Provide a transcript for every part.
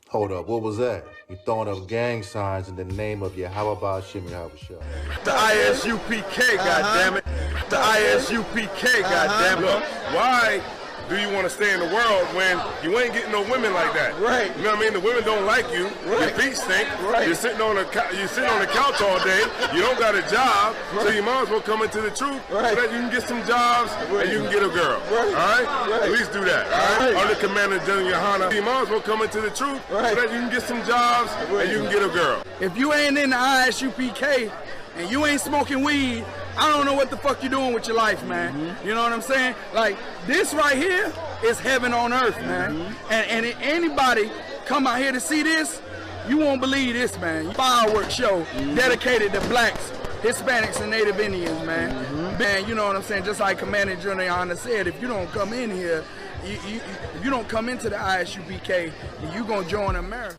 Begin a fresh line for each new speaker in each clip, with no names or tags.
Hold up, what was that? You throwing up gang signs in the name of your how about Shimmy Habasha?
The ISUPK, goddammit. The ISUPK, goddammit. Why do you want to stay in the world when you ain't getting no women like that?
Right.
You know what I mean? The women don't like you. Right. Your feet stink.
Right.
You're sitting on the couch all day. You don't got a job, so you might as well come into the truth so that you can get some jobs and you can get a girl. Right. All right? At least do that. All right? Under Commander General Yohana, you might as well come into the truth so that you can get some jobs and you can get a girl.
If you ain't in the ISUPK and you ain't smoking weed, I don't know what the fuck you doing with your life, man. You know what I'm saying? Like, this right here is heaven on earth, man. And anybody come out here to see this, you won't believe this, man. Fireworks show dedicated to blacks, Hispanics, and Native Indians, man. Man, you know what I'm saying? Just like Commander General Yohana said, if you don't come in here, if you don't come into the ISUPK, then you gonna join America.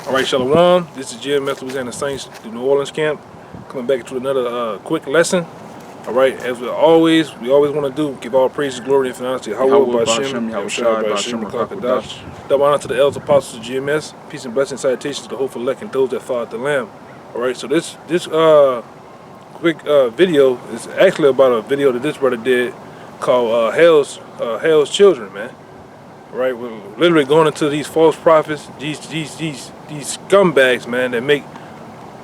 All right, Shalom. This is GMS Louisiana Saints, the New Orleans camp. Coming back to another quick lesson. All right, as we always want to do, give all praises, glory, and honor to Yahweh, Bashem, double honor to the elders, apostles of GMS. Peace and blessings, salutations to the hopeful elect and those that follow the Lamb. All right, so this quick video is actually about a video that this brother did called Hell's Children, man. All right, we're literally going into these false prophets, these scumbags, man, that make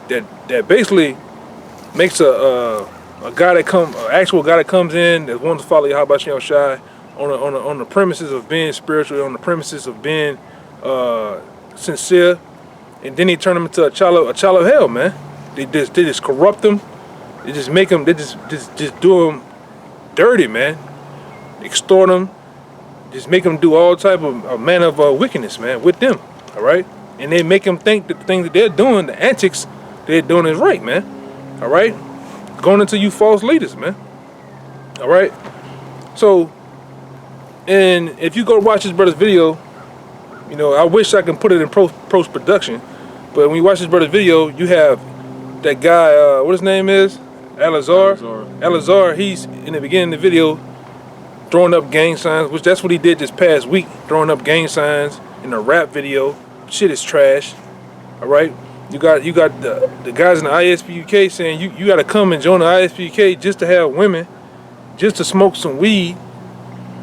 that basically makes a guy that actual guy that comes in that wants to follow Yahweh Shem Shai on the premises of being spiritual, on the premises of being sincere, and then he turn them into a child of hell, man. They just corrupt them. They just make them. They just do them dirty, man. Extort them. Just make them do all type of manner of wickedness, man, with them. All right, and they make them think that the things that they're doing, the antics they're doing is right, man. All right, going into you false leaders, man. All right, so, and if you go watch this brother's video, you know, I wish I can put it in post production, but when you watch this brother's video, you have that guy, what his name is, Alazar. He's in the beginning of the video throwing up gang signs, which that's what he did this past week, throwing up gang signs in a rap video. Shit is trash. All right. You got the guys in the ISPUK saying you got to come and join the ISPUK just to have women, just to smoke some weed.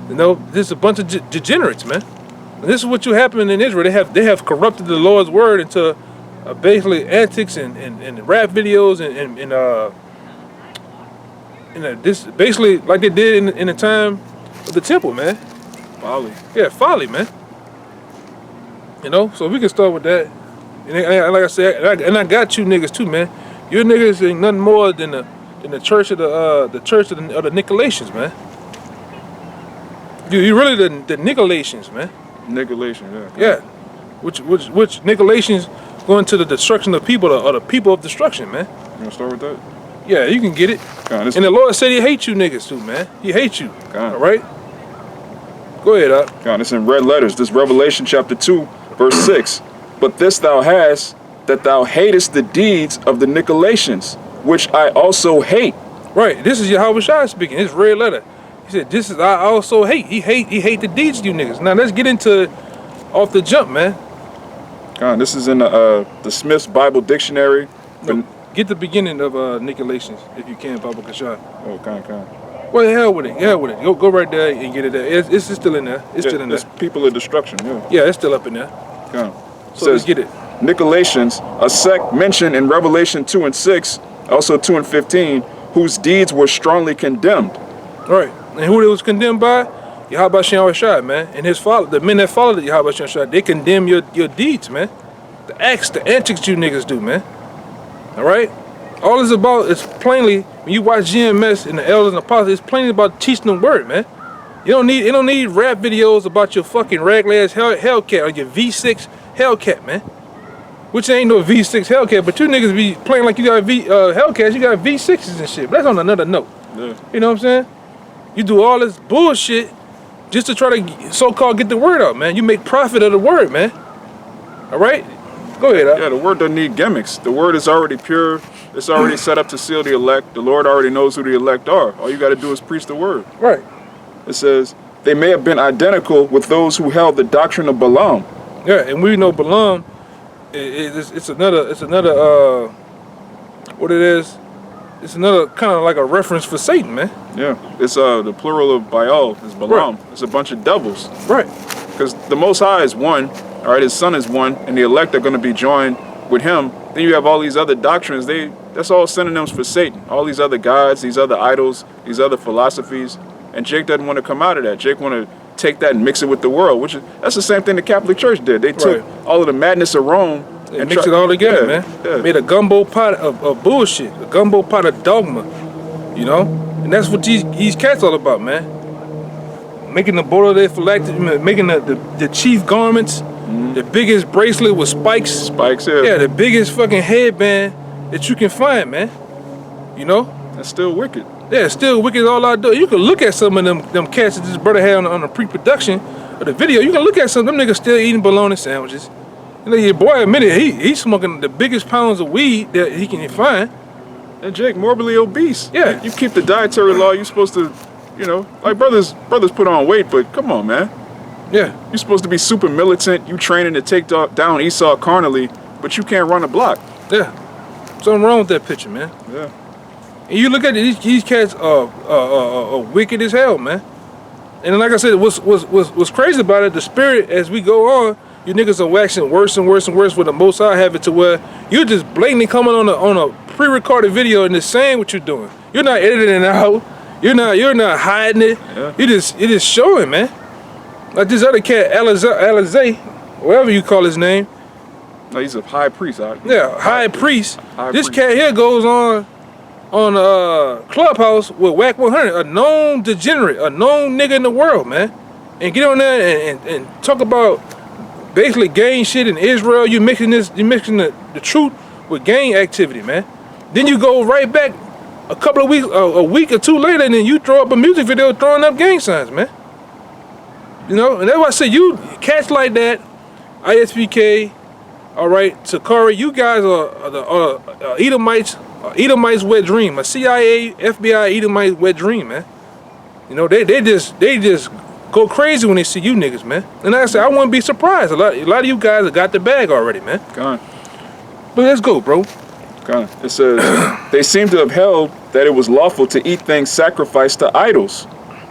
You know, this is a bunch of degenerates, man. And this is what you happen in Israel. They have corrupted the Lord's word into basically antics and rap videos and this basically like they did in the time of the temple, man. Folly. Yeah, folly, man. You know, so we can start with that. And like I said, I got you niggas too, man. You niggas ain't nothing more than the church of the Nicolaitans, man. You really the Nicolaitans, man.
Nicolaitans,
yeah. Which Nicolaitans going to the destruction of people, or the people of destruction, man.
You wanna start with that?
Yeah, you can get it. And the Lord said He hates you niggas too, man. He hates you. All right. Go ahead, up.
God, it's in red letters. This Revelation chapter 2, verse 6. But this thou hast, that thou hatest the deeds of the Nicolaitans, which I also hate.
Right. This is Yahweh Shai speaking. It's red letter. He said, "This is I also hate." He hate the deeds of you niggas. Now let's get into off the jump, man.
God, this is in the Smith's Bible Dictionary.
No, get the beginning of Nicolaitans if you can, Baba Kashai.
Oh, kind.
Well, hell with it. Go right there and get it there. It's still in there. It's still in there.
It's people of destruction. Yeah.
Yeah, it's still up in there.
God.
So let's get it.
Nicolaitans, a sect mentioned in Revelation 2 and 6, also 2 and 15, whose deeds were strongly condemned.
Right. And who it was condemned by? Yahweh Shem Shai, man. And the men that followed Yahweh Shem Shai, they condemn your deeds, man. The acts, the antics you niggas do, man. All right? All it's about is plainly, when you watch GMS and the elders and apostles, it's plainly about teaching the word, man. You don't need rap videos about your fucking raglass Hellcat or your V6 Hellcat, man. Which ain't no V6 Hellcat, but you niggas be playing like you got Hellcats, you got V6s and shit. But that's on another note. Yeah. You know what I'm saying? You do all this bullshit just to try to so-called get the word out, man. You make profit of the word, man. All right? Go ahead,
Yeah, the word doesn't need gimmicks. The word is already pure, It's already set up to seal the elect. The Lord already knows who the elect are. All you got to do is preach the word.
Right.
It says, they may have been identical with those who held the doctrine of Balaam.
Yeah, and we know Balaam, it's another, what it is, it's another kind of like a reference for Satan, man.
Yeah, it's the plural of Baal is Balaam. Right. It's a bunch of devils.
Right.
Because the Most High is one, all right, his son is one, and the elect are going to be joined with him. Then you have all these other doctrines. That's all synonyms for Satan. All these other gods, these other idols, these other philosophies. And Jake doesn't want to come out of that. Jake want to take that and mix it with the world, that's the same thing the Catholic Church did. They took all of the madness of Rome
and mixed it all together, man. Yeah. Made a gumbo pot of bullshit, a gumbo pot of dogma, you know? And that's what these cats all about, man. Making the border there phylactery, making the chief garments, the biggest bracelet with spikes.
Spikes, yeah.
Yeah, the biggest fucking headband that you can find, man. You know?
That's still wicked.
Yeah, still wicked all I do. You can look at some of them cats that this brother had on the pre-production of the video. You can look at some of them niggas still eating bologna sandwiches. You know, your boy admitted he's smoking the biggest pounds of weed that he can find.
And Jake, morbidly obese.
Yeah.
You keep the dietary law, you're supposed to, you know, like brothers put on weight, but come on, man.
Yeah.
You're supposed to be super militant. You training to take down Esau carnally, but you can't run a block.
Yeah. Something wrong with that picture, man.
Yeah.
And you look at it, these cats are wicked as hell, man. And like I said, what's crazy about it, the spirit, as we go on, you niggas are waxing worse and worse and worse with the Most High have it to where you're just blatantly coming on a pre-recorded video and just saying what you're doing. You're not editing it out. You're not hiding it.
Yeah.
You're just showing, man. Like this other cat, Alizé, whatever you call his name.
No, he's a high priest.
Yeah, high priest. This
priest.
cat here goes on Clubhouse with Whack 100, a known degenerate, a known nigga in the world, man. And get on there and talk about basically gang shit in Israel. You mixing the truth with gang activity, man. Then you go right back a couple of weeks, a week or two later, and then you throw up a music video throwing up gang signs, man. You know, and that's why I say you cats like that, ISPK, all right, Sakari, you guys are the Edomites' wet dream, a CIA, FBI Edomite wet dream, man. You know, they just go crazy when they see you niggas, man. And like I said, I wouldn't be surprised. A lot of you guys have got the bag already, man.
Gone.
But let's go, bro.
Gone. It says, they seem to have held that it was lawful to eat things sacrificed to idols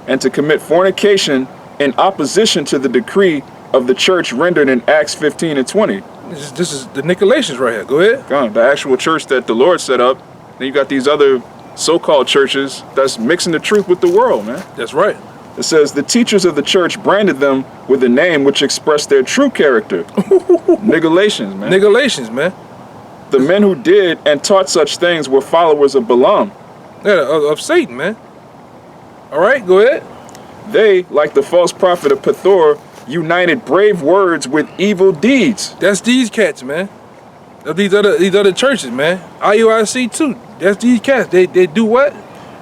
and to commit fornication in opposition to the decree of the church rendered in Acts 15 and 20.
This is the Nicolaitans right here. Go ahead.
Gone. The actual church that the Lord set up. Then you got these other so-called churches that's mixing the truth with the world, man.
That's right.
It says, the teachers of the church branded them with a name which expressed their true character. Nicolaitans, man.
Nicolaitans, man.
The men who did and taught such things were followers of Balaam.
Yeah, of Satan, man. All right, go ahead.
They, like the false prophet of Pethor, united brave words with evil deeds.
That's these cats, man. Of these other churches, man. IUIC too. That's these cats. They do what?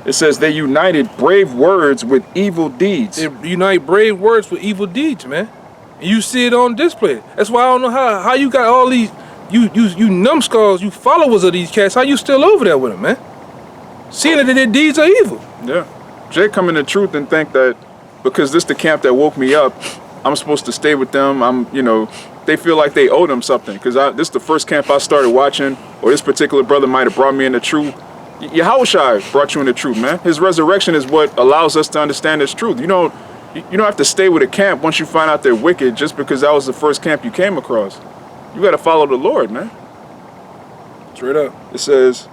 It says they united brave words with evil deeds.
They unite brave words with evil deeds, man. And you see it on display. That's why I don't know how you got all these you numbskulls, you followers of these cats. How you still over there with them, man? Seeing that their deeds are evil.
Yeah. Jay come in the truth and think that because this the camp that woke me up, I'm supposed to stay with them. They feel like they owe them something because this is the first camp I started watching, or this particular brother might have brought me in the truth. Yahushua brought you in the truth, man. His resurrection is what allows us to understand this truth. You don't have to stay with a camp once you find out they're wicked just because that was the first camp you came across. You got to follow the Lord, man.
Straight up.
It says,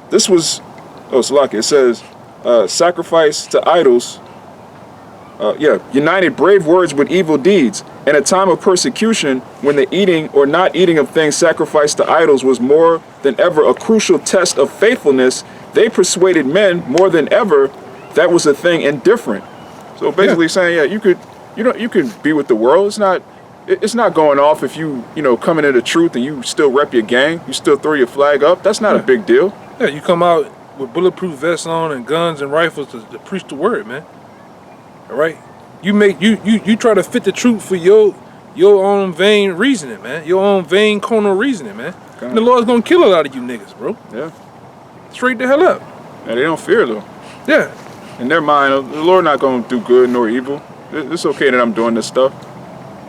Salaki. It says, sacrifice to idols. United brave words with evil deeds. In a time of persecution, when the eating or not eating of things sacrificed to idols was more than ever a crucial test of faithfulness, they persuaded men more than ever that was a thing indifferent. So basically saying, you could be with the world. It's not going off if you coming into the truth and you still rep your gang, you still throw your flag up. That's not a big deal.
Yeah, you come out with bulletproof vests on and guns and rifles to preach the word, man. All right, you try to fit the truth for your own vain reasoning, man. Your own vain carnal reasoning, man. And the Lord's gonna kill a lot of you niggas, bro.
Yeah.
straight the hell up.
And they don't fear though.
Yeah.
In their mind, the Lord not going to do good nor evil. It's okay that I'm doing this stuff.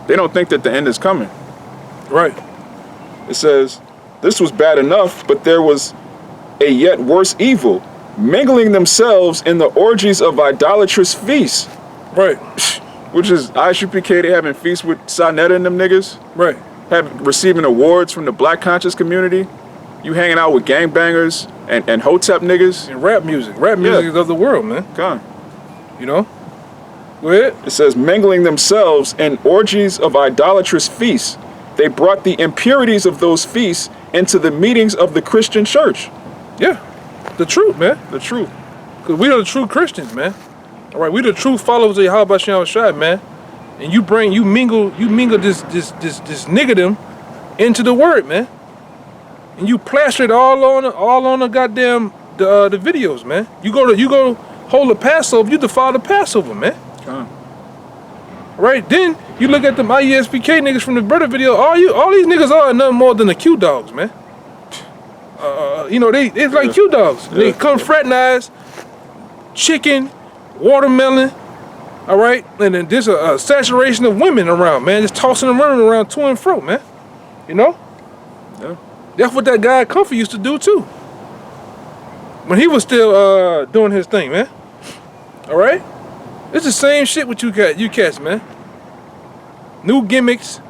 They don't think that the end is coming.
Right.
It says, this was bad enough, but there was a yet worse evil, mingling themselves in the orgies of idolatrous feasts.
Right.
Which is ISUPK, they having feasts with Sonetta and them niggas.
Right.
Receiving awards from the black conscious community. You hanging out with gangbangers and hotep niggas.
And rap music. Rap music is of the world, man.
Come on.
You know? Go ahead.
It says, mingling themselves in orgies of idolatrous feasts. They brought the impurities of those feasts into the meetings of the Christian church.
Yeah. The truth, man.
The truth.
Because we are the true Christians, man. All right, we the true followers of Yahweh Shem Shai, man. And you mingle this niggerdom into the word, man. And you plaster it all on the goddamn the videos, man. You go hold the Passover, you defile the Passover, man. Right? Then you look at them IESPK niggas from the brother video, all these niggas are nothing more than the Q dogs, man. You know, it's like Q dogs. They come fraternize, chicken, watermelon, all right? And then there's a saturation of women around, man. Just tossing them around to and fro, man. You know?
Yeah.
That's what that guy Comfort used to do too. When he was still doing his thing, man. All right? It's the same shit with you cats, man. New gimmicks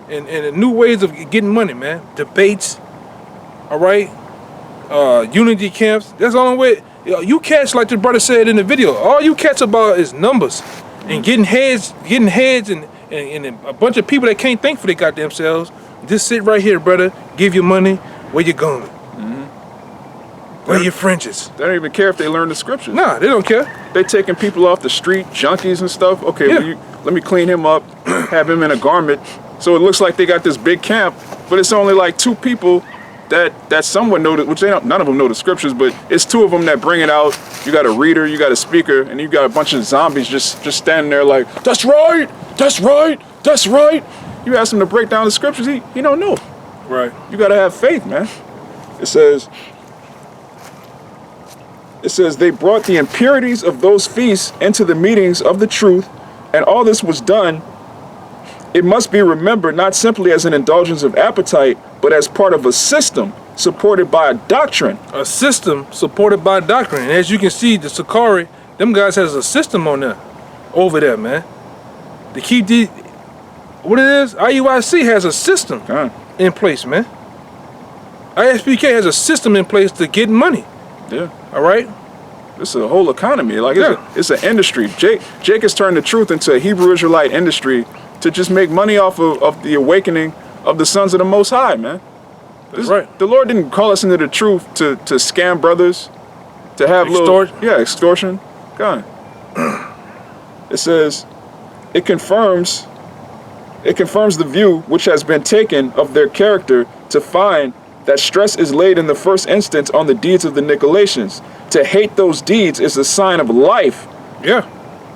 and new ways of getting money, man. Debates, all right? Unity camps. That's the only way. You cats, like the brother said in the video, all you cats about is numbers and getting heads and a bunch of people that can't think for their goddamn selves. Just sit right here, brother. Give you money. Where you going? Where your fringes?
They don't even care if they learn the scriptures.
Nah, they don't care.
They taking people off the street, junkies and stuff. Okay,
Yeah.
let me clean him up, have him in a garment. So it looks like they got this big camp, but it's only like 2 people that someone know, which none of them know the scriptures, but it's 2 of them that bring it out. You got a reader, you got a speaker, and you got a bunch of zombies just standing there like, that's right, that's right, that's right. You ask him to break down the scriptures, he don't know.
Right.
You gotta have faith, man. It says they brought the impurities of those feasts into the meetings of the truth, and all this was done, it must be remembered, not simply as an indulgence of appetite, but as part of a system supported by a doctrine.
A system supported by doctrine. And as you can see, the Sakari, them guys has a system on there, over there, man. To keep the, what it is, IUIC has a system in place, man. ISPK has a system in place to get money.
Yeah.
All right?
It's a whole economy. Like it's an industry. Jake has turned the truth into a Hebrew Israelite industry to just make money off of the awakening of the sons of the Most High, man.
That's right.
The Lord didn't call us into the truth to scam brothers, to have extortion. God. It says, it confirms the view which has been taken of their character to find that stress is laid in the first instance on the deeds of the Nicolaitans. To hate those deeds is a sign of life.
Yeah.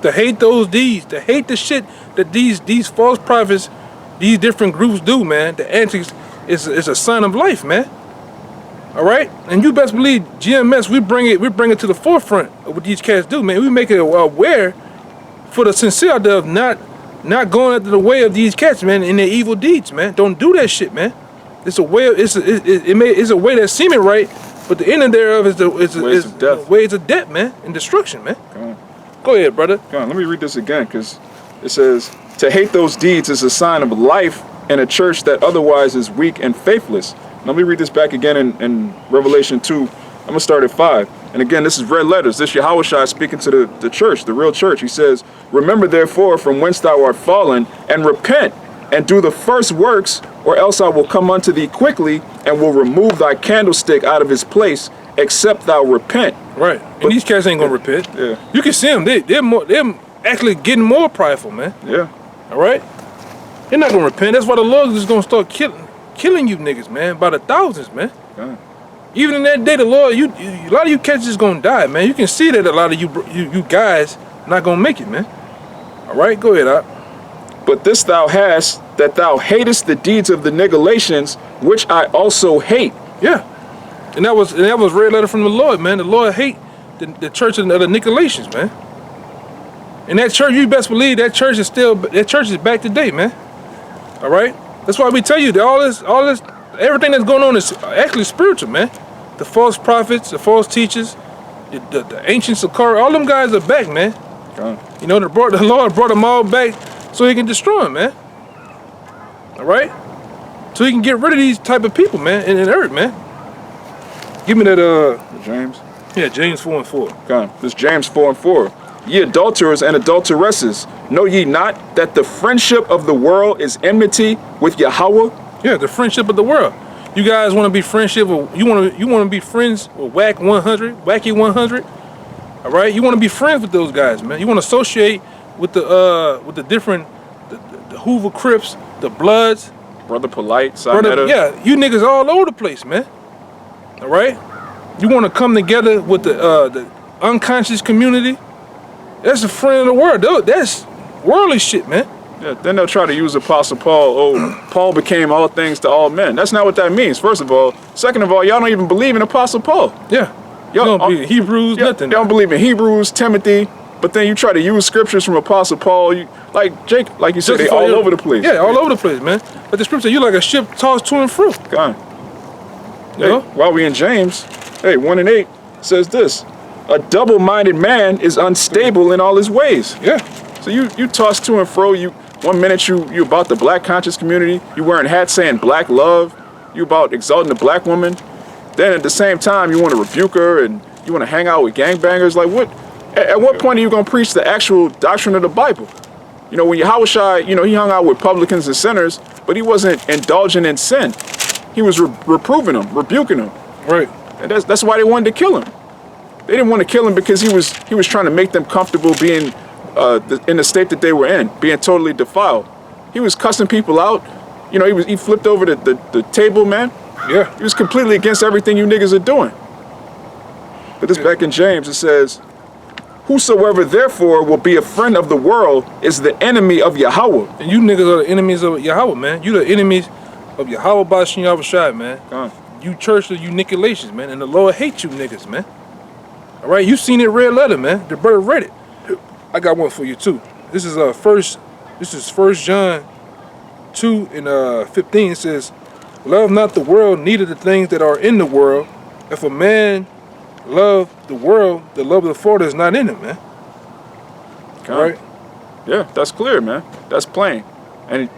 To hate those deeds, to hate the shit that these false prophets, these different groups do, man. The antics is a sign of life, man. All right? And you best believe GMS, we bring it to the forefront of what these cats do, man. We make it aware for the sincere of not going after the way of these cats, man, in their evil deeds, man. Don't do that shit, man. It's a way. It's a way that's seeming right, but the end thereof is the ways of death, man, and destruction, man. Go ahead, brother.
Come on, let me read this again, because it says, to hate those deeds is a sign of life in a church that otherwise is weak and faithless. Let me read this back again in Revelation 2. I'm going to start at 5. And again, this is red letters. This Yahweh Shai speaking to the church, the real church. He says, remember therefore from whence thou art fallen, and repent, and do the first works, or else I will come unto thee quickly, and will remove thy candlestick out of his place, except thou repent.
Right. And these cats ain't gonna repent.
Yeah.
You can see them. They're actually getting more prideful, man.
Yeah.
All right. They're not gonna repent. That's why the Lord is gonna start killing you niggas, man, by the thousands, man.
Yeah.
Even in that day, the Lord, a lot of you cats is gonna die, man. You can see that a lot of you guys not gonna make it, man. All right. Go ahead, Op.
But this thou hast, that thou hatest the deeds of the Nicolaitans, which I also hate.
Yeah. And that was red letter from the Lord, man. The Lord hate the church of the Nicolaitans, man. And that church, you best believe that church is back today, man. All right. That's why we tell you that all this, everything that's going on is actually spiritual, man. The false prophets, the false teachers, the ancient Sakara, all them guys are back, man. You know, the Lord brought them all back so he can destroy them, man. All right? So he can get rid of these type of people, man, in the earth, man. Give me that,
James?
Yeah, James 4:4.
Okay. This James 4:4. Ye adulterers and adulteresses, know ye not that the friendship of the world is enmity with Yahweh?
Yeah, the friendship of the world. You guys want to be friendship, or you want to be friends with Wacky 100. All right, you want to be friends with those guys, man. You want to associate with the different, the Hoover Crips, the Bloods,
Brother Polite, Sinetta.
Yeah, you niggas all over the place, man. All right, you want to come together with the unconscious community. That's a friend of the world. That's worldly shit, man.
Yeah, then they'll try to use Apostle Paul. Oh, Paul became all things to all men. That's not what that means, first of all. Second of all, y'all don't even believe in Apostle Paul.
Yeah. Y'all don't believe in Hebrews, nothing.
Y'all don't believe in Hebrews, Timothy, but then you try to use scriptures from Apostle Paul. Jake, like you said, they all over the place.
Yeah, all over the place, man. But the scripture, you like a ship tossed to and fro.
God. Hey, while we in James, 1:8 says this: a double-minded man is unstable in all his ways.
Yeah.
So you toss to and fro. One minute you about the black conscious community, you wearing hats saying black love, you about exalting the black woman. Then at the same time you want to rebuke her and you want to hang out with gangbangers. Like what? At what point are you gonna preach the actual doctrine of the Bible? You know, when Yahushua, he hung out with publicans and sinners, but he wasn't indulging in sin. He was reproving them, rebuking them.
Right.
And that's why they wanted to kill him. They didn't want to kill him because he was trying to make them comfortable being in the state that they were in, being totally defiled. He was cussing people out. You know, he flipped over the table, man.
Yeah.
He was completely against everything you niggas are doing. But this back in James, it says, whosoever therefore will be a friend of the world is the enemy of Yahweh.
And you niggas are the enemies of Yahweh, man. You the enemies of Yahweh Bashin Yahushua, man. You church of you Nicolaitans, man. And the Lord hates you niggas, man. All right, you seen it red letter, man. The brother read it. I got one for you too. This is 1 John 2 and 15. It says, love not the world, neither the things that are in the world. If a man love the world, the love of the Father is not in him, man. All right?
Yeah, that's clear, man. That's plain. And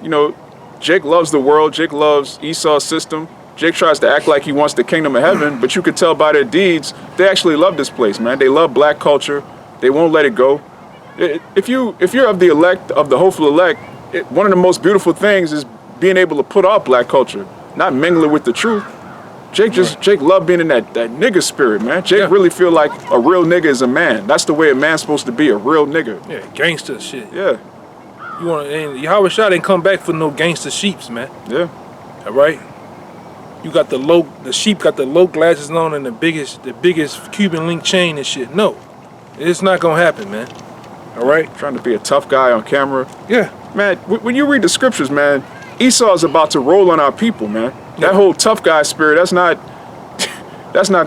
Jake loves the world. Jake loves Esau's system. Jake tries to act like he wants the kingdom of heaven, but you could tell by their deeds, they actually love this place, man. They love black culture. They won't let it go. If you're of the elect, of the hopeful elect, one of the most beautiful things is being able to put off black culture, not mingle it with the truth. Jake loved being in that nigga spirit, man. Jake really feel like a real nigga is a man. That's the way a man's supposed to be, a real nigga.
Yeah, gangster shit.
Yeah.
And Yahweh Shah didn't come back for no gangster sheeps, man.
Yeah.
All right. You got the sheep got the low glasses on and the biggest Cuban link chain and shit. No, it's not gonna happen, man. All right.
Trying to be a tough guy on camera.
Yeah.
Man, when you read the scriptures, man, Esau is about to roll on our people, man. That whole tough guy spirit, that's not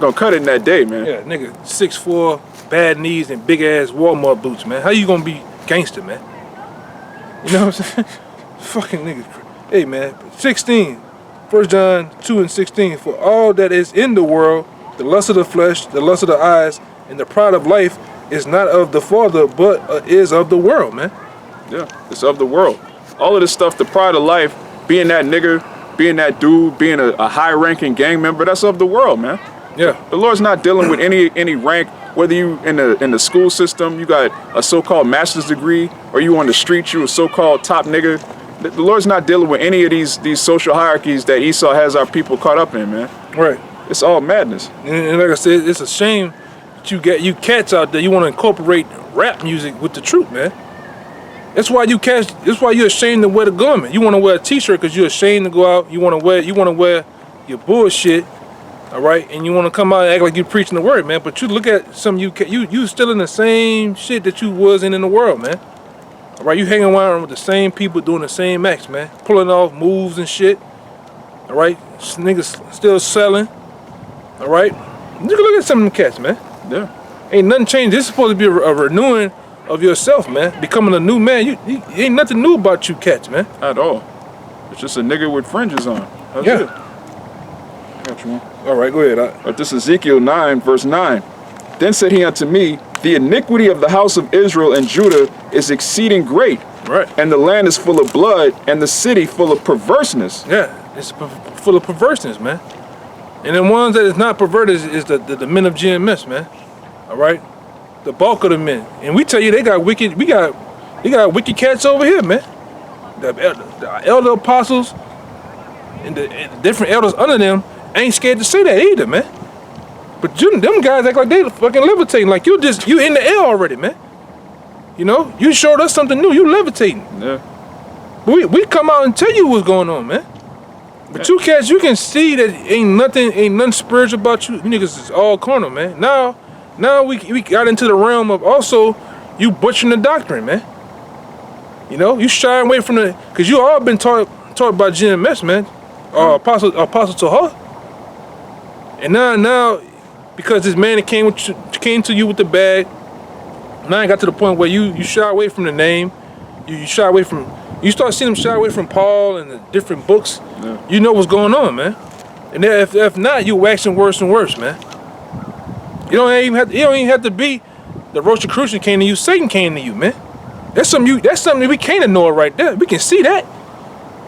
gonna cut it in that day, man.
Yeah, nigga, 6'4", bad knees and big ass Walmart boots, man. How you gonna be gangster, man? You know what I'm saying? Fucking niggas. Hey, man, 16. 1 John 2 and 16. For all that is in the world, the lust of the flesh, the lust of the eyes, and the pride of life is not of the Father, but is of the world, man.
Yeah, it's of the world. All of this stuff, the pride of life, being that nigger, being that dude, being a high-ranking gang member, that's of the world, man.
Yeah.
The Lord's not dealing with any rank, whether you in the school system, you got a so-called master's degree, or you on the street, you a so-called top nigga. The Lord's not dealing with any of these social hierarchies that Esau has our people caught up in, man.
Right.
It's all madness.
And like I said, it's a shame that you cats out there, you want to incorporate rap music with the truth, man. That's why you're ashamed to wear the garment. You want to wear a t-shirt because you're ashamed to go out. You want to wear your bullshit, all right? And you want to come out and act like you're preaching the word, man. But you look at some you still in the same shit that you was in the world, man. All right, you hanging around with the same people doing the same acts, man. Pulling off moves and shit. All right, niggas still selling. All right? You can look at some of them cats, man.
Yeah.
Ain't nothing changed. This is supposed to be a renewing of yourself, man. Becoming a new man. You ain't nothing new about you cats, man.
At all. It's just a nigga with fringes on. That's
Yeah.
it. Got you one.
All right, go ahead.
But this is Ezekiel 9, verse 9. Then said he unto me, the iniquity of the house of Israel and Judah is exceeding great.
Right.
And the land is full of blood, and the city full of perverseness.
Yeah, it's full of perverseness, man. And the ones that is not perverted is the men of GMS, man. All right, the bulk of the men. And we tell you, they got wicked. They got wicked cats over here, man. The elder apostles and the different elders under them ain't scared to say that either, man. But them guys act like they fucking levitating, like you in the air already, man. You know, you showed us something new. You levitating.
Yeah.
But we come out and tell you what's going on, man. But you cats, you can see that ain't nothing spiritual about you. You niggas is all carnal, man. Now we got into the realm of also you butchering the doctrine, man. You know, you shying away from because you all been taught by GMS, man. Apostle to her. And now because this man that came to you with the bag, now I got to the point where you shy away from the name. You shy away from. You start seeing them shy away from Paul and the different books. Yeah. You know what's going on, man. And then if not, you waxing worse and worse, man. You don't even have to be the Rosicrucian came to you. Satan came to you, man. That's something that we can't ignore right there. We can see that.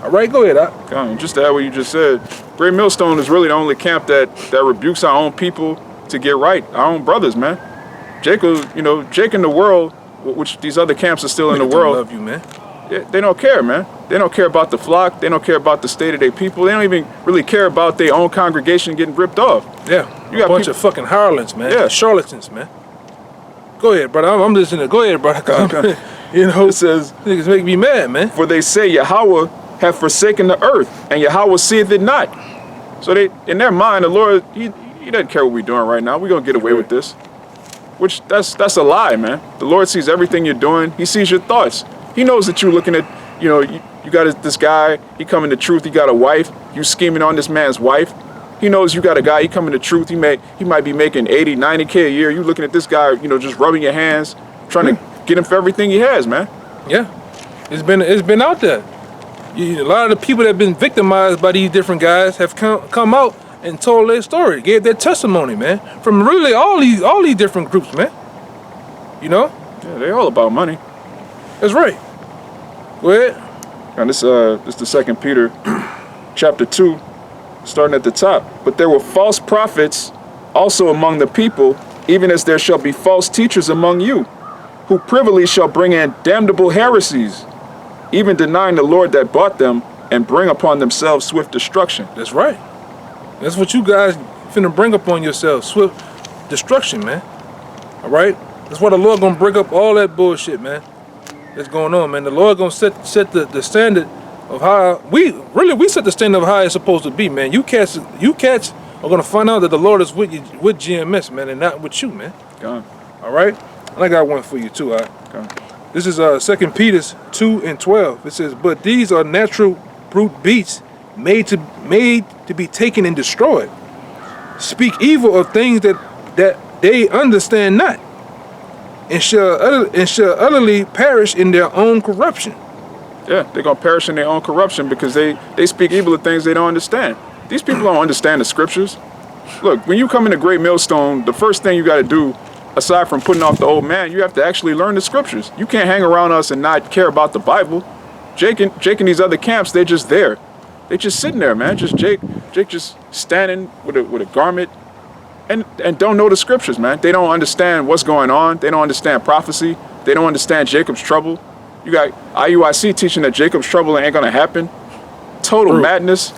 All right, go ahead.
Just to add what you just said, Great Millstone is really the only camp that rebukes our own people to get right, our own brothers, man. Jake in the world, which these other camps are still in the world.
Love you, man.
They don't care, man. They don't care about the flock. They don't care about the state of their people. They don't even really care about their own congregation getting ripped off.
Yeah, you got a bunch of fucking harlots, man.
Yeah,
charlatans, man. Go ahead, brother. I'm listening. Go ahead, brother. You know, it says niggas make me mad, man.
For they say Yahweh have forsaken the earth, and Yahweh seeth it not. So they, in their mind, the Lord, he doesn't care what we're doing right now. We're gonna get away with this. Which that's a lie, man. The Lord sees everything you're doing. He sees your thoughts. He knows that you're looking at, you got this guy, he coming to truth, he got a wife, you scheming on this man's wife. He knows you got a guy, he coming to truth, he might be making 80, 90K a year. You looking at this guy, just rubbing your hands, trying to get him for everything he has, man.
Yeah, it's been out there. A lot of the people that have been victimized by these different guys have come out and told their story, gave their testimony, man, from really all these different groups, man. You know?
Yeah, they all about money.
That's right. Go ahead.
And this is the 2 Peter chapter 2, starting at the top. But there were false prophets also among the people, even as there shall be false teachers among you, who privily shall bring in damnable heresies, even denying the Lord that bought them, and bring upon themselves swift destruction.
That's right. That's what you guys finna bring upon yourselves, swift destruction, man. All right? That's why the Lord gonna bring up all that bullshit, man. That's going on, man. The Lord gonna set the standard of how we set the standard of how it's supposed to be, man. You cats are gonna find out that the Lord is with GMS, man, and not with you, man.
God.
All right, and I got one for you too. All right. This is 2 Peter 2:12. It says, "But these are natural brute beasts, made to be taken and destroyed. Speak evil of things that they understand not, and shall utterly perish in their own corruption."
Yeah, they're going to perish in their own corruption because they speak evil of things they don't understand. These people don't understand the scriptures. Look, when you come into Great Millstone, the first thing you got to do, aside from putting off the old man, you have to actually learn the scriptures. You can't hang around us and not care about the Bible. Jake and these other camps, they're just there. They're just sitting there, man. Just Jake just standing with a garment and don't know the scriptures, man. They don't understand what's going on. They don't understand prophecy. They don't understand Jacob's trouble. You got IUIC teaching that Jacob's trouble ain't gonna happen. Total madness.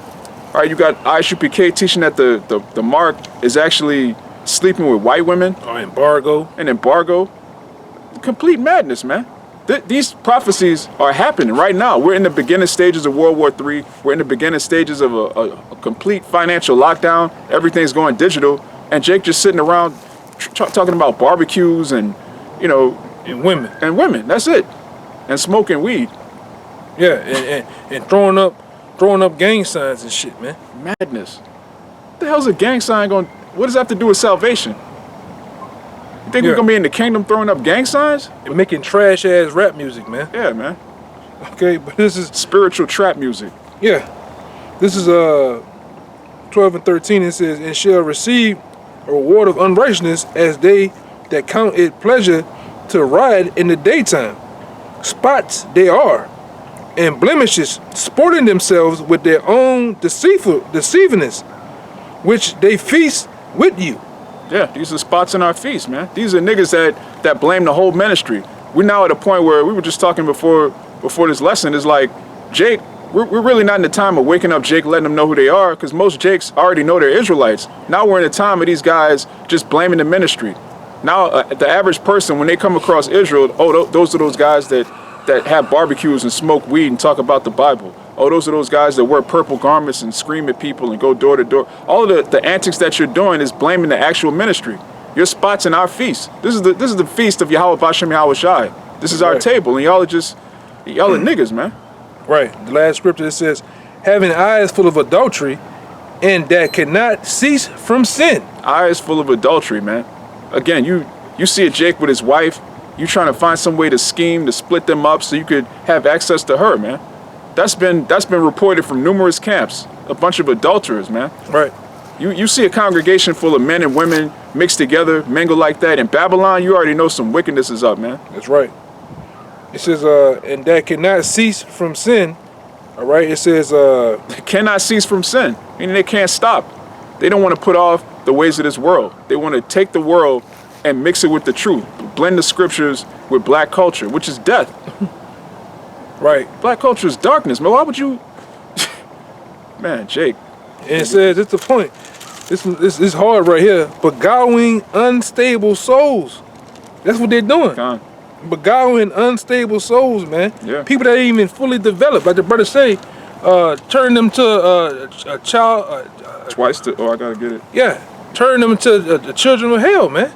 All right, you got ISUPK teaching that the mark is actually sleeping with white women.
Oh, embargo.
Complete madness, man. These prophecies are happening right now. We're in the beginning stages of World War III. We're in the beginning stages of a complete financial lockdown. Everything's going digital. And Jake just sitting around talking about barbecues and,
and women.
And women, that's it. And smoking weed.
Yeah, and throwing up gang signs and shit, man.
Madness. What the hell's a gang sign going to... What does that have to do with salvation? You think we're gonna be in the kingdom throwing up gang signs?
And making trash ass rap music, man.
Yeah, man.
Okay, but this is
Spiritual trap music.
yeah. This is 12 and 13. It says, and shall receive a reward of unrighteousness as they that count it pleasure to ride in the daytime. Spots they are, and blemishes, sporting themselves with their own deceivingness, which they feast with you.
Yeah, these are spots in our feast, man. These are niggas that blame the whole ministry. We're now at a point where we were just talking before this lesson. Is like, Jake, we're really not in the time of waking up Jake, letting them know who they are, because most Jakes already know they're Israelites. Now we're in the time of these guys just blaming the ministry. Now the average person, when they come across Israel, oh, those are those guys that have barbecues and smoke weed and talk about the Bible. Oh, those are those guys that wear purple garments and scream at people and go door to door. All of the antics that you're doing is blaming the actual ministry. Your spot's in our feast. This is the feast of Yahweh Bashem Yahweh Shai. This is our table, and y'all are niggas, man.
Right. The last scripture, it says, having eyes full of adultery, and that cannot cease from sin.
Eyes full of adultery, man. Again, you see a Jake with his wife, you trying to find some way to scheme to split them up so you could have access to her, man. That's been reported from numerous camps. A bunch of adulterers, man.
Right.
You see a congregation full of men and women mixed together, mingle like that. In Babylon, you already know some wickedness is up, man.
That's right. It says, and that cannot cease from sin. All right. It says,
They cannot cease from sin, meaning they can't stop. They don't want to put off the ways of this world. They want to take the world and mix it with the truth. Blend the scriptures with black culture, which is death.
right.
Black culture is darkness, man. Why would you... Man, Jake.
And it says, it's the point. This is hard right here. Beguiling unstable souls. That's what they're doing. Beguiling unstable souls, man.
Yeah.
People that ain't even fully developed. Like the brother say, turn them to a child.
I gotta get it.
Yeah. Turn them to the children of hell, man.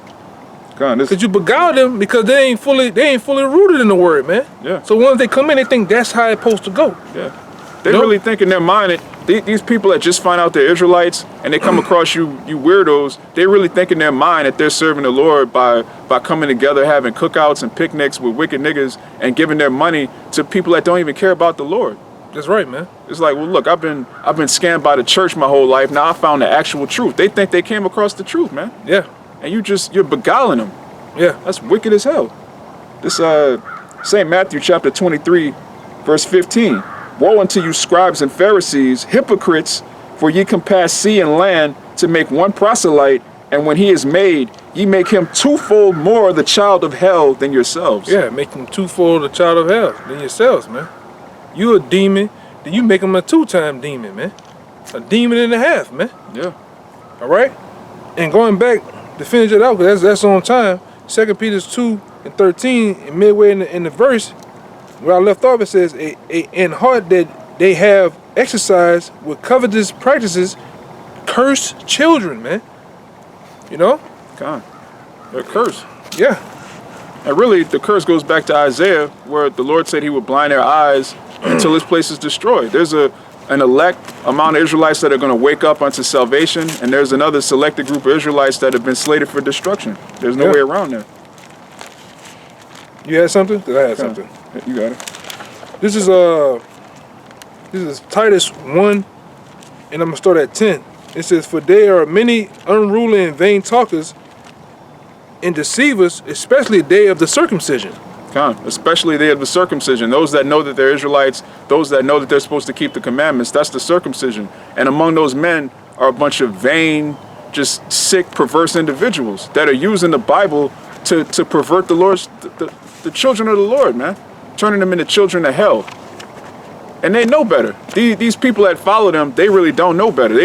Because you beguile them because they ain't fully rooted in the word, man.
Yeah.
So once they come in, they think that's how it's supposed to go.
Yeah. They really think in their mind that these people that just find out they're Israelites and they come across you weirdos, they really think in their mind that they're serving the Lord by coming together, having cookouts and picnics with wicked niggas and giving their money to people that don't even care about the Lord.
That's right, man.
It's like, well, look, I've been scammed by the church my whole life. Now I found the actual truth. They think they came across the truth, man.
Yeah.
And you're beguiling them.
Yeah.
That's wicked as hell. This St. Matthew chapter 23, verse 15. Woe unto you, scribes and Pharisees, hypocrites, for ye compass sea and land to make one proselyte, and when he is made, ye make him twofold more the child of hell than yourselves.
Yeah, make him twofold the child of hell than yourselves, man. You a demon, then you make him a two-time demon, man. A demon and a half, man.
Yeah.
All right? And going back to finish it out, because that's on time, 2 Peter 2 and 13, and midway in the verse, where I left off, it says, in heart that they have exercised with covetous practices, curse children, man. You know?
God. They're cursed.
Yeah.
And really, the curse goes back to Isaiah, where the Lord said he would blind their eyes until this place is destroyed. There's an elect amount of Israelites that are going to wake up unto salvation, and there's another selected group of Israelites that have been slated for destruction. There's no way around that.
You had something? 'Cause I had something.
You got it.
This is Titus 1, and I'm going to start at 10. It says, for there are many unruly and vain talkers and deceivers, especially the day of the circumcision.
Especially the day of the circumcision. Those that know that they're Israelites, those that know that they're supposed to keep the commandments, that's the circumcision. And among those men are a bunch of vain, just sick, perverse individuals that are using the Bible to pervert the children of the Lord, man. Turning them into children of hell. And they know better. These people that follow them, they really don't know better.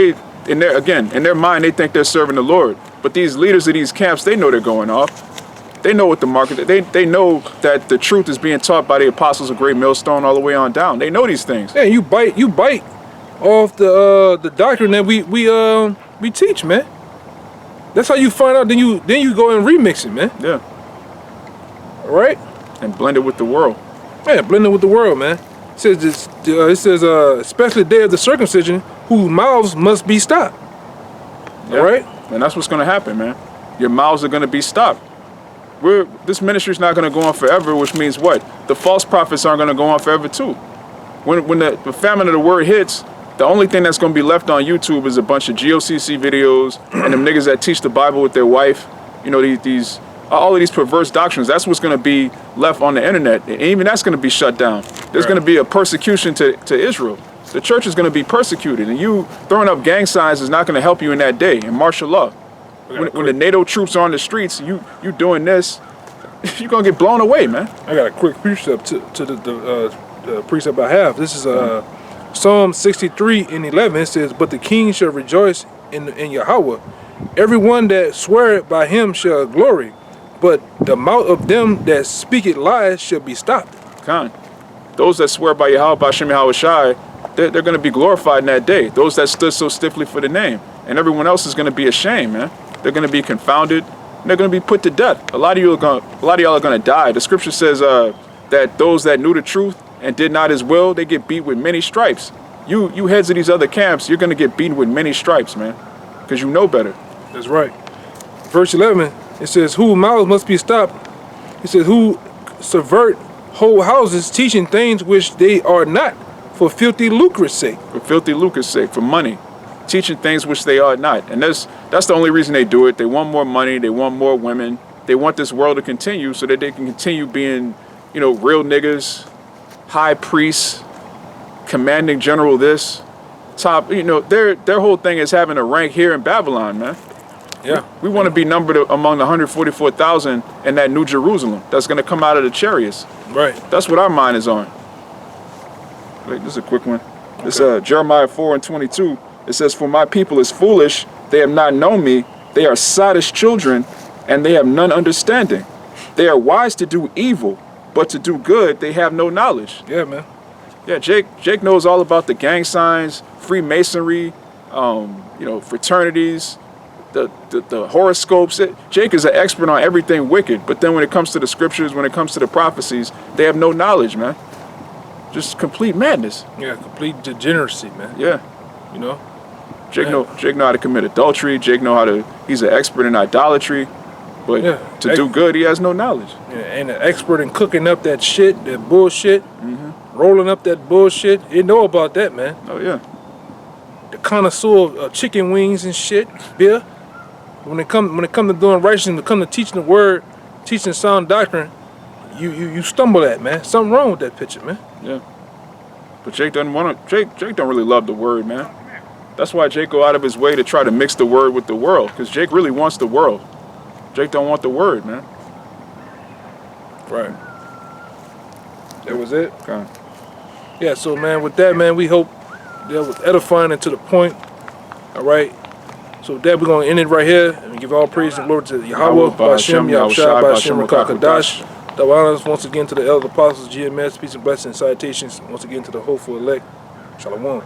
In their mind, they think they're serving the Lord. But these leaders of these camps, they know they're going off. They know what the market. They know that the truth is being taught by the apostles of Great Millstone all the way on down. They know these things.
Yeah, you bite off the doctrine that we teach, man. That's how you find out. Then you go and remix it, man.
Yeah.
All right.
And blend it with the world.
Yeah, blend it with the world, man. It says especially the day of the circumcision, whose mouths must be stopped.
Yeah.
All right.
And that's what's going to happen, man. Your mouths are going to be stopped. This ministry is not going to go on forever, which means what? The false prophets aren't going to go on forever too. When the famine of the word hits, the only thing that's going to be left on YouTube is a bunch of GOCC videos and them niggas that teach the Bible with their wife. You know, all of these perverse doctrines. That's what's going to be left on the internet. And even that's going to be shut down. There's going to be a persecution to Israel. The church is going to be persecuted, and you throwing up gang signs is not going to help you in that day in martial law. When the NATO troops are on the streets, you doing this, you're going to get blown away, man.
I got a quick precept to the precept I have. This is Psalm 63:11. It says, "But the king shall rejoice in Yahweh. Everyone that sweareth by him shall glory. But the mouth of them that speaketh lies shall be stopped."
Con. Those that swear by Yahweh, by Shem Yahweh Shai, they're going to be glorified in that day. Those that stood so stiffly for the name. And everyone else is going to be ashamed, man. They're going to be confounded. And they're going to be put to death. A lot of y'all are going to die. The scripture says that those that knew the truth and did not his will, they get beat with many stripes. You heads of these other camps, you're going to get beaten with many stripes, man. Because you know better.
That's right. Verse 11, it says, "Whose mouths must be stopped." It says, "Who subvert whole houses, teaching things which they are not, for filthy lucre's sake."
For filthy lucre's sake, for money. Teaching things which they are not. And that's the only reason they do it. They want more money. They want more women. They want this world to continue so that they can continue being, you know, real niggas, high priests, commanding general this, top, you know, their whole thing is having a rank here in Babylon, man.
Yeah.
We want to be numbered among the 144,000 in that New Jerusalem that's going to come out of the chariots.
Right.
That's what our mind is on. Wait, this is a quick one. It's Jeremiah 4:22. It says, "For my people is foolish, they have not known me, they are sottish children, and they have none understanding. They are wise to do evil, but to do good they have no knowledge."
Yeah, man.
Yeah, Jake knows all about the gang signs, Freemasonry, you know, fraternities, the horoscopes. Jake is an expert on everything wicked, but then when it comes to the scriptures, when it comes to the prophecies, they have no knowledge, man. Just complete madness.
Yeah, complete degeneracy, man.
Yeah.
You know?
Jake know how to commit adultery. Jake he's an expert in idolatry, but to do good, he has no knowledge.
Yeah, and an expert in cooking up that shit, that bullshit, rolling up that bullshit. You know about that, man.
Oh yeah.
The connoisseur of chicken wings and shit, beer. When it come to doing righteousness, when it come to teaching the word, teaching sound doctrine, you stumble at, man. Something wrong with that picture, man.
Yeah. But Jake don't really love the word, man. That's why Jake go out of his way to try to mix the word with the world, because Jake really wants the world. Jake don't want the word, man.
Right. That was it?
Okay.
Yeah, so man, with that, man, we hope that was edifying and to the point. All right. So with that, we're going to end it right here and give all praise and glory to Yahweh, Ba'ashem, Yahushua, Ba'ashem, Rakakadash. The honors once again to the elder apostles, GMS, peace and blessings, salutations once again to the hopeful elect. Shalom.